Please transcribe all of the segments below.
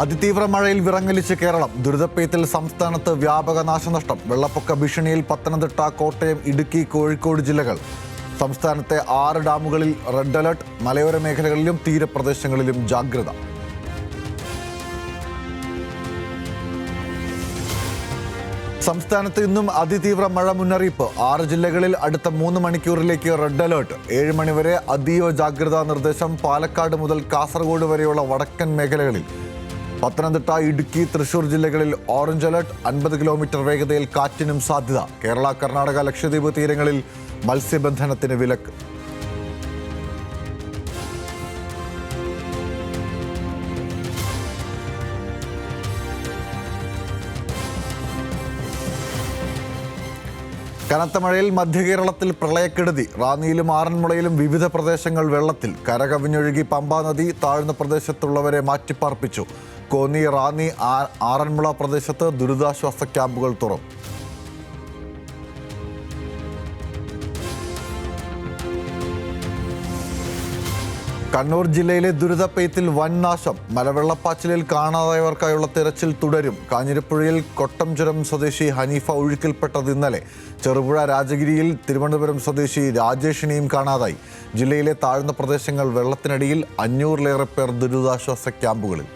അതിതീവ്ര മഴയിൽ വിറങ്ങലിച്ച് കേരളം. ദുരിതപ്പെയ്ത്തിൽ സംസ്ഥാനത്ത് വ്യാപക നാശനഷ്ടം. വെള്ളപ്പൊക്ക ഭീഷണിയിൽ പത്തനംതിട്ട, കോട്ടയം, ഇടുക്കി, കോഴിക്കോട് ജില്ലകൾ. സംസ്ഥാനത്തെ 6 ഡാമുകളിൽ റെഡ് അലർട്ട്. മലയോര മേഖലകളിലും തീരപ്രദേശങ്ങളിലും ജാഗ്രത. സംസ്ഥാനത്ത് ഇന്നും അതിതീവ്ര മഴ മുന്നറിയിപ്പ്. 6 ജില്ലകളിൽ അടുത്ത 3 മണിക്കൂറിലേക്ക് റെഡ് അലേർട്ട്. 7 മണിവരെ അതീവ ജാഗ്രതാ നിർദ്ദേശം. പാലക്കാട് മുതൽ കാസർഗോഡ് വരെയുള്ള വടക്കൻ മേഖലകളിൽ. പത്തനംതിട്ട, ഇടുക്കി, തൃശൂർ ജില്ലകളിൽ ഓറഞ്ച് അലർട്ട്. 50 കിലോമീറ്റർ വേഗതയിൽ കാറ്റിനും സാധ്യത. കേരള, കർണാടക, ലക്ഷദ്വീപ് തീരങ്ങളിൽ മത്സ്യബന്ധനത്തിന് വിലക്ക്. കനത്ത മഴയിൽ മധ്യകേരളത്തിൽ പ്രളയക്കെടുതി. റാന്നിയിലും ആറന്മുളയിലും വിവിധ പ്രദേശങ്ങൾ വെള്ളത്തിൽ. കരകവിഞ്ഞൊഴുകി പമ്പാ നദി. താഴ്ന്ന പ്രദേശത്തുള്ളവരെ മാറ്റിപ്പാർപ്പിച്ചു. കോന്നി, റാന്നി, ആറന്മുള പ്രദേശത്ത് ദുരിതാശ്വാസ ക്യാമ്പുകൾ തുറന്നു. കണ്ണൂർ ജില്ലയിലെ ദുരിതപ്പെയ്ത്തിൽ വൻ നാശം. മലവെള്ളപ്പാച്ചിലിൽ കാണാതായവർക്കായുള്ള തിരച്ചിൽ തുടരും. കാഞ്ഞിരപ്പുഴയിൽ കൊട്ടംചുരം സ്വദേശി ഹനീഫ ഒഴുക്കിൽപ്പെട്ടത് ഇന്നലെ. ചെറുപുഴ രാജഗിരിയിൽ തിരുവനന്തപുരം സ്വദേശി രാജേഷിനെയും കാണാതായി. ജില്ലയിലെ താഴ്ന്ന പ്രദേശങ്ങൾ വെള്ളത്തിനടിയിൽ. 500-ലേറെ പേർ ദുരിതാശ്വാസ ക്യാമ്പുകളിൽ.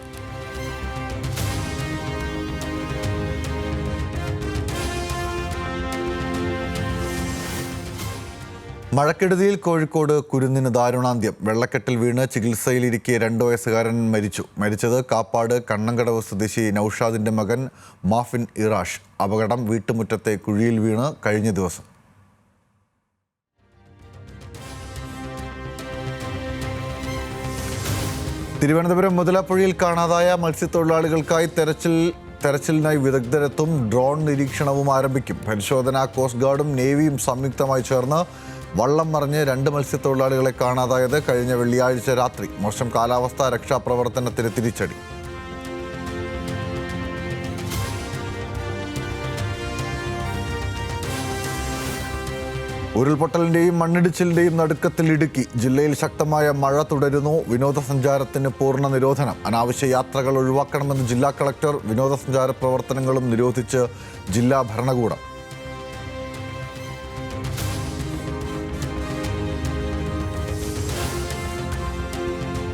മഴക്കെടുതിയിൽ കോഴിക്കോട് കുരുന്നിന് ദാരുണാന്ത്യം. വെള്ളക്കെട്ടിൽ വീണ് ചികിത്സയിലിരിക്കെ 2 വയസ്സുകാരൻ മരിച്ചത് കാപ്പാട് കണ്ണങ്കടവ് സ്വദേശി നൌഷാദിന്റെ മകൻ മാഫിൻ ഇറാഷ്. അപകടം വീട്ടുമുറ്റത്തെ കുഴിയിൽ വീണ് കഴിഞ്ഞ ദിവസം. തിരുവനന്തപുരം മുതലപ്പുഴയിൽ കാണാതായ മത്സ്യത്തൊഴിലാളികൾക്കായി തെരച്ചിലിനായി വിദഗ്ധരെത്തും. ഡ്രോൺ നിരീക്ഷണവും ആരംഭിക്കും. പരിശോധന കോസ്റ്റ് ഗാർഡും നേവിയും സംയുക്തമായി ചേർന്ന്. വള്ളം മറിഞ്ഞ് 2 മത്സ്യത്തൊഴിലാളികളെ കാണാതായത് കഴിഞ്ഞ വെള്ളിയാഴ്ച രാത്രി. മോശം കാലാവസ്ഥ രക്ഷാപ്രവർത്തനത്തിന് തിരിച്ചടി. ഉരുൾപൊട്ടലിന്റെയും മണ്ണിടിച്ചിലിന്റെയും നടുക്കത്തിൽ ഇടുക്കി ജില്ലയിൽ ശക്തമായ മഴ തുടരുന്നു. വിനോദസഞ്ചാരത്തിന് പൂർണ്ണ നിരോധനം. അനാവശ്യ യാത്രകൾ ഒഴിവാക്കണമെന്ന് ജില്ലാ കളക്ടർ. വിനോദസഞ്ചാര പ്രവർത്തനങ്ങളും നിരോധിച്ച് ജില്ലാ ഭരണകൂടം.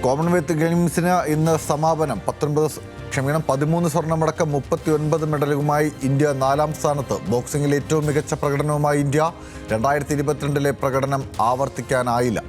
കോമൺവെൽത്ത് ഗെയിംസിന് ഇന്ന് സമാപനം. 13 സ്വർണ്ണമടക്കം 39 മെഡലുമായി ഇന്ത്യ 4ാം സ്ഥാനത്ത്. ബോക്സിംഗിൽ ഏറ്റവും മികച്ച പ്രകടനവുമായി ഇന്ത്യ. 2022-ലെ പ്രകടനം ആവർത്തിക്കാനായില്ല.